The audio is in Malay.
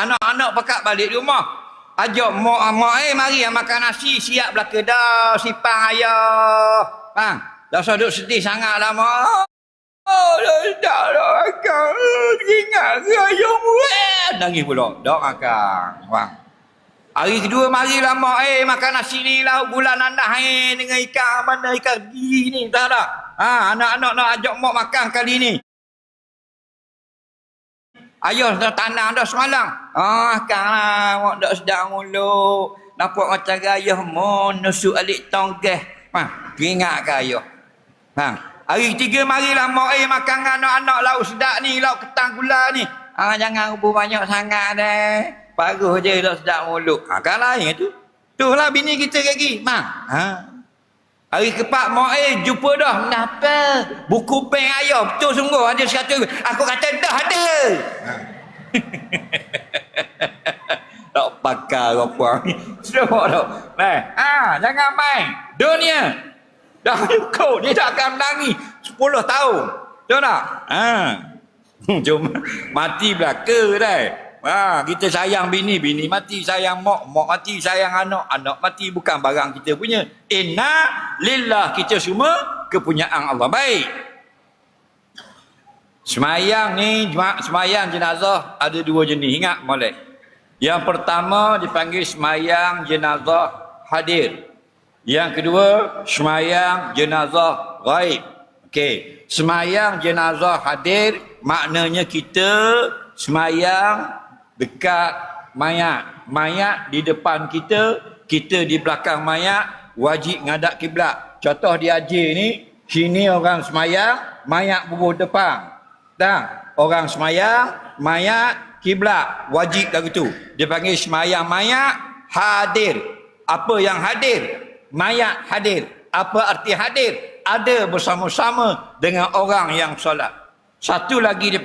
Anak-anak pekat balik rumah. Ajak mak mari makan nasi, siap belaka dah sipang ayah. Bang, dah duduk sedih sangat lah mak. Oh, dah makan. Ingat ke ayahmu? Nangis pula. Dah makan. Bang. Hari kedua marilah mak makan nasi ni lauk bulan nandah dengan ikan mana ikan gigi ni. Tak ada. Anak-anak nak ajak mak makan kali ni. Ayah dah tanah dah semalam. Sekarang mak dah sedang mulu. Nampak macam ayah mau nusuk alik tonggeh. Ingat ke ayah? Hari ketiga marilah mak makan anak-anak lauk sedap ni, lauk ketang gula ni. Jangan ubur banyak sangat deh. Paruh je dah sedap mulut. Kan lain tu. Itulah bini kita lagi. Hari keempat mak jumpa dah. Kenapa? Buku pen ayah betul sungguh ada 100. Aku kata dah ada. Tak pakar apa ni. Sudah tak? Jangan main. Dunia. Dah cukup. Dia tak akan menangi 10 tahun. Betul tak? Cuma mati belaka dah. Kita sayang bini mati, sayang mak mati, sayang anak mati, bukan barang kita punya. Inna lillah, kita semua kepunyaan Allah. Baik. Semayang ni, semayang jenazah ada 2 jenis. Ingat molek. Yang pertama dipanggil semayang jenazah hadir. Yang kedua semayang jenazah ghaib. Okey, semayang jenazah hadir maknanya kita semayang dekat mayat di depan kita di belakang mayat, wajib ngadap kiblat. Contoh di Aceh ni, sini orang semayang, mayat bubuh depan. Orang semayang, mayat kiblat, wajib lagu tu. Dia panggil semayang mayat hadir. Apa yang hadir? Mayat hadir. Apa arti hadir? Ada bersama-sama dengan orang yang solat. Satu lagi dia